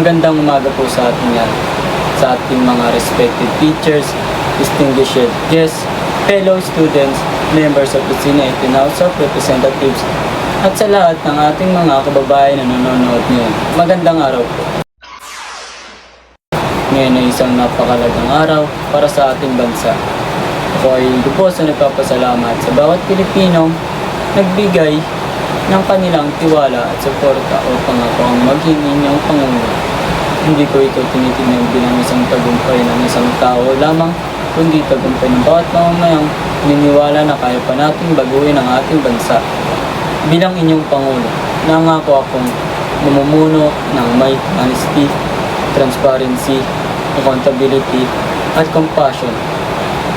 Magandang umaga po sa ating lahat, sa ating mga respected teachers, distinguished guests, fellow students, members of the Senate and House of Representatives, at sa lahat ng ating mga kababayan na nanonood ngayon. Magandang araw po. Ngayon ay isang napakalagang araw para sa ating bansa. Ako ay lubos na nagpapasalamat sa bawat Pilipinong nagbigay ng kanilang tiwala at suporta upang ako ang maging inyong Pangulo. Hindi ko ito tinitingnan bilang isang tagumpay ng isang tao lamang, kundi tagumpay ng bawat mamamayang naniniwala na kaya pa nating baguhin ang ating bansa. Bilang inyong Pangulo, nangako akong mamumuno ng may honesty, transparency, accountability, at compassion.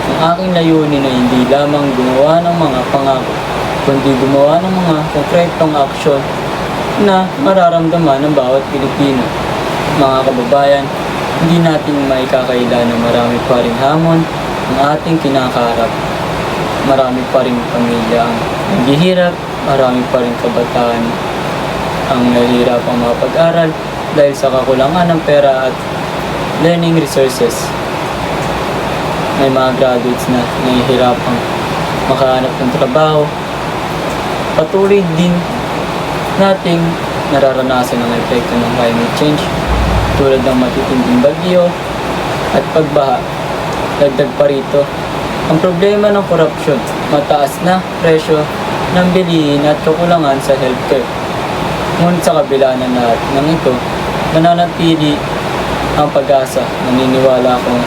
Ang aking layunin ay hindi lamang gumawa ng mga pangako, kundi gumawa ng mga konkretong aksyon na mararamdaman ng bawat Pilipino. Mga kababayan, hindi natin maikakaila na marami pa ring hamon ang ating kinakaharap. Marami pa ring pamilya ang naghihirap, marami pa ring kabataan ang nahihirapang mapag-aral dahil sa kakulangan ng pera at learning resources. May mga graduates na nahihirapang makahanap ng trabaho. Patuloy din nating nararanasan ang epekto ng climate change tulad ng matitinding bagyo at pagbaha. Dagdag pa rito ang problema ng korupsyon, mataas na presyo ng bilihin at kakulangan sa healthcare. Ngunit sa kabila ng lahat ng ito, nananatili ang pag-asa. Naniniwala akong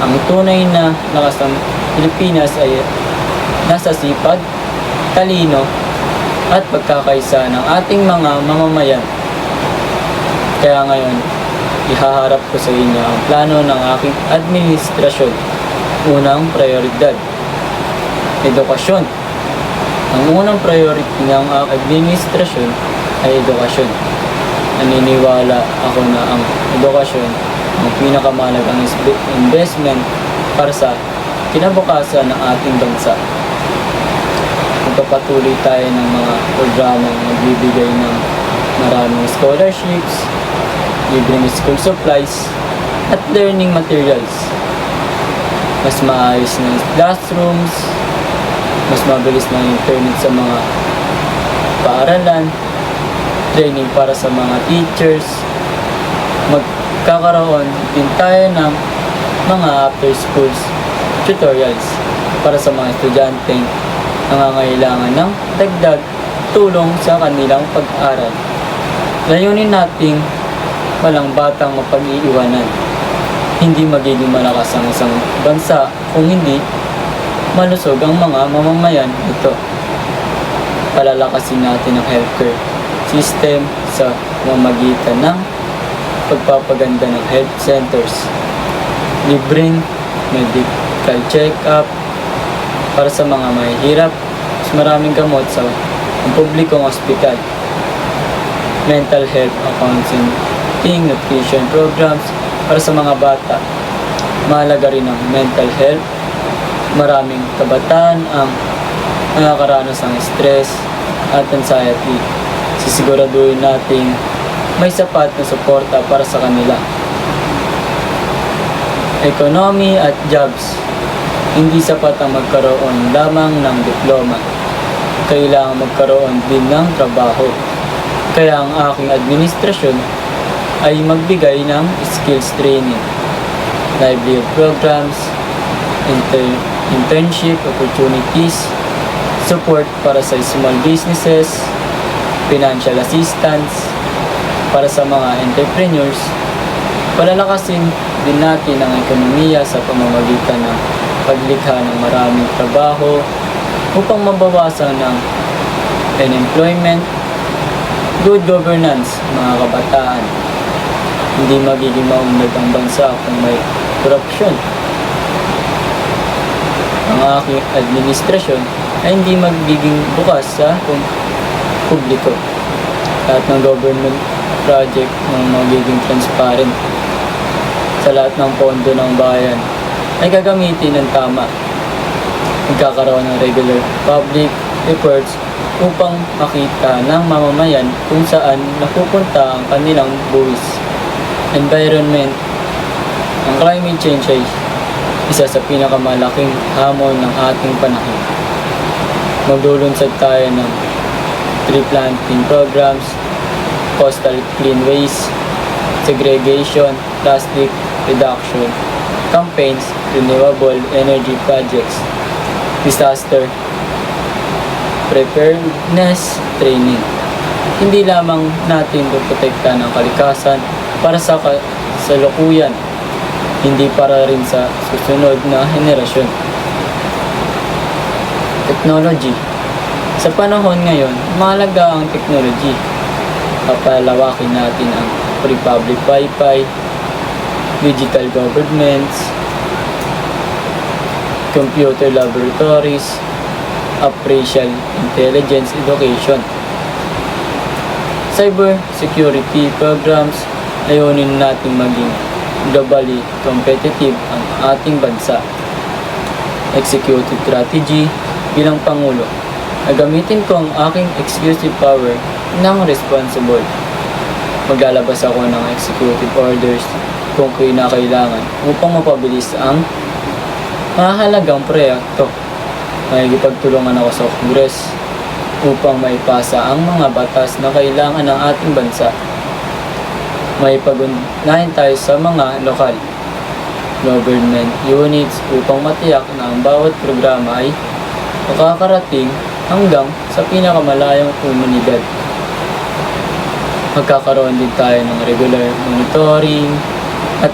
ang tunay na lakas ng Pilipinas ay nasa sipag, talino, at pagkakaisa ng ating mga mamamayan. Kaya ngayon, ihaharap ko sa inyo ang plano ng aking administrasyon. Unang prioridad, edukasyon. Ang unang priority ng administrasyon ay edukasyon. Naniniwala ako na ang edukasyon ang pinakamahalagang investment para sa kinabukasan ng ating bansa. Magpapatuloy tayo ng mga programang magbibigay ng maraming scholarships, libreng school supplies, at learning materials. Mas maayos na classrooms, mas mabilis na internet sa mga paaralan, training para sa mga teachers. Magkakaroon din tayo ng mga after schools tutorials para sa mga estudyanteng nangangailangan ng dagdag tulong sa kanilang pag-aaral. Layunin nating walang batang mapag-iiwanan. Hindi magiging malakas ang isang bansa kung hindi malusog ang mga mamamayan ito. Palalakasin natin ang healthcare system sa pamamagitan ng pagpapaganda ng health centers, libreng medical check-up para sa mga mahihirap, mas maraming gamot sa publikong ospital, mental health counseling, nutrition programs para sa mga bata. Mahalaga rin ang mental health. Maraming kabataan ang nakakaranas ng stress at anxiety. Sisiguraduhin natin may sapat na suporta para sa kanila. Economy at jobs. Hindi sapat ang magkaroon lamang ng diploma. Kailangan magkaroon din ng trabaho. Kaya ang aking administrasyon ay magbigay ng skills training, livelihood programs, internship opportunities, support para sa small businesses, financial assistance para sa mga entrepreneurs. Palalakasin din natin ang ekonomiya sa pamamagitan ng paglikha ng maraming trabaho upang mabawasan ng unemployment. Good governance, mga kabataan. Hindi magiging maunlad ang bansa kung may korupsyon. Ang aking administrasyon ay hindi magiging bukas sa publiko. Lahat ng government project ng magiging transparent. Sa lahat ng pondo ng bayan ay gagamitin ng tama. Magkakaroon ng regular public reports upang makita ng mamamayan kung saan napupunta ang kanilang buwis. Environment. Ang climate change ay isa sa pinakamalaking hamon ng ating panahon. Maglulunsad tayo ng tree planting programs, coastal clean waste, segregation, plastic reduction, campaigns, renewable energy projects, disaster preparedness training. Hindi lamang natin puprotekta ng kalikasan para sa kasalukuyan, hindi para rin sa susunod na henerasyon. Technology. Sa panahon ngayon, mahalaga ang technology. Papalawakin natin ang pre-public Wi-Fi, digital governments, computer laboratories, artificial intelligence education, cyber security programs. Layunin natin maging globally competitive ang ating bansa. Executive strategy. Bilang Pangulo, gagamitin ko ang aking exclusive power ng responsible. Maglalabas ako ng executive orders kung kinakailangan upang mapabilis ang mahalagang proyekto. Makikipagtulungan ako sa Congress upang maipasa ang mga batas na kailangan ng ating bansa. Maipag-unahin tayo sa mga lokal government units upang matiyak na ang bawat programa ay makakarating hanggang sa pinakamalayong komunidad. Magkakaroon din tayo ng regular monitoring at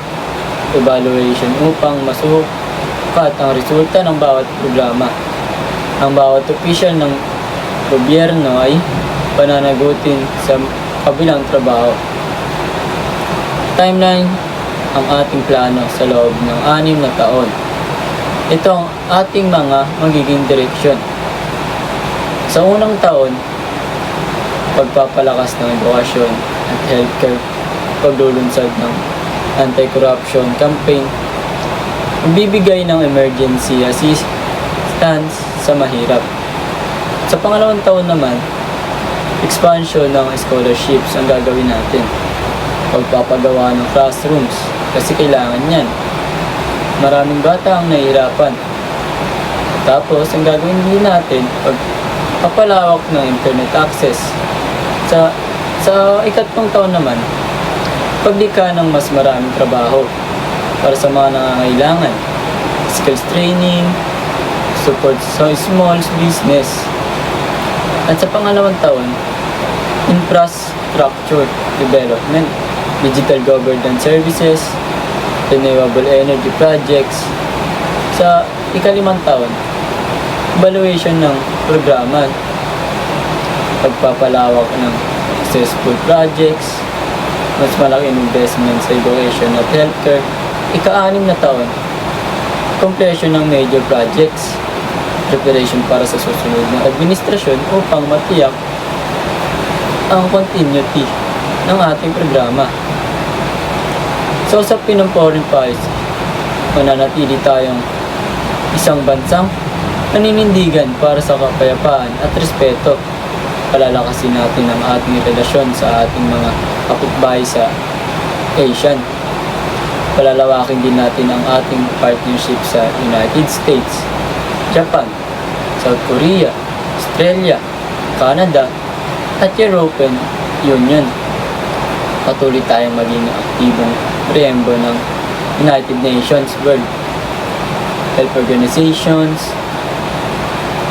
evaluation upang masukat ang resulta ng bawat programa. Ang bawat opisyal ng gobyerno ay pananagutin sa kabilang trabaho. Timeline. Ang ating plano sa loob ng 6 na taon. Ito ang ating mga magiging direksyon. Sa unang taon, pagpapalakas ng edukasyon at healthcare, paglulunsad ng anti-corruption campaign, magbibigay ng emergency assistance sa mahirap. Sa pangalawang taon naman, expansion ng scholarships ang gagawin natin. Pagpapagawa ng classrooms, kasi kailangan yan. Maraming bata ang nahihirapan. Tapos, ang gagawin din natin, pagpapalawak ng internet access. Sa ikatlong taon naman, paglikha ng mas maraming trabaho para sa mga nangangailangan. Skills training, support sa small business. At sa pangalawang taon, infrastructure development, digital governance services, renewable energy projects. Sa ikalimang taon, evaluation ng programa, pagpapalawak ng successful projects, mas malaking investment sa education at healthcare. Ika-6 na taon, completion ng major projects, preparation para sa susunod na administrasyon upang matiyak ang continuity ng ating programa. Sa usapin ng foreign policy, mananatili tayong isang bansang naninindigan para sa kapayapaan at respeto. Palalakasin natin ang ating relasyon sa ating mga kapitbahay sa ASEAN. Palalawakin din natin ang ating partnership sa United States, Japan, South Korea, Australia, Canada, at European Union. Patuloy tayong maging aktibong miyembro ng United Nations, World Health Organizations,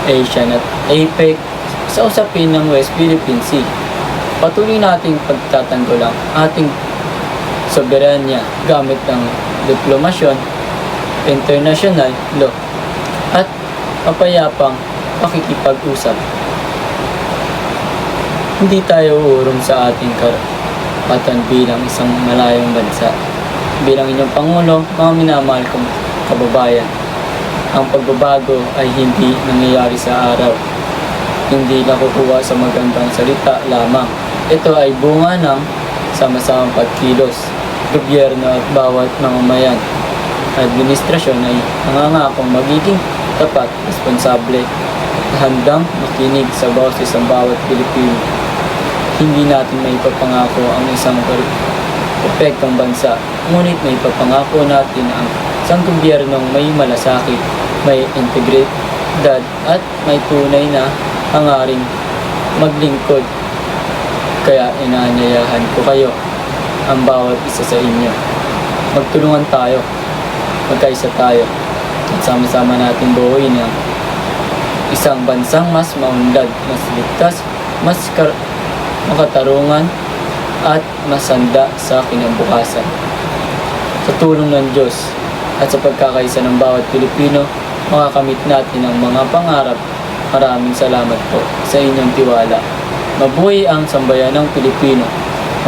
ASEAN at APEC sa usapin ng West Philippine Sea. Patuloy nating pagtatanggol ang ating soberanya gamit ng diplomasyon, international law, at mapayapang pakikipag-usap. Hindi tayo uurong sa ating karapatan bilang isang malayong bansa. Bilang inyong Pangulo, mga minamahal kong kababayan, ang pagbabago ay hindi nangyayari sa araw. Hindi nakukuha sa magandang salita lamang. Ito ay bunga ng sama-samang pagkilos. Gobyerno at bawat mamamayan. Administrasyon ay nangangakong magiging tapat, responsable, handang makinig sa boses ng bawat Pilipino. Hindi natin may papangako ang isang perpektong bansa. Ngunit may papangako natin ang isang gobyernong may malasakit, may integridad at may tunay na hangaring maglingkod. Kaya inaanyayahan ko kayo, ang bawat isa sa inyo. Magtulungan tayo, magkaisa tayo, at sama-sama natin buuin ang isang bansang mas maunlad, mas ligtas, mas makatarungan, at masanda sa kinabukasan. Sa tulong ng Diyos at sa pagkakaisa ng bawat Pilipino, makakamit natin ang mga pangarap. Maraming salamat po sa inyong tiwala. Mabuhay ang sambayanang Pilipino.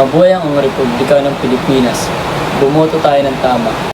Mabuhay ang Republika ng Pilipinas. Bumoto tayo ng tama.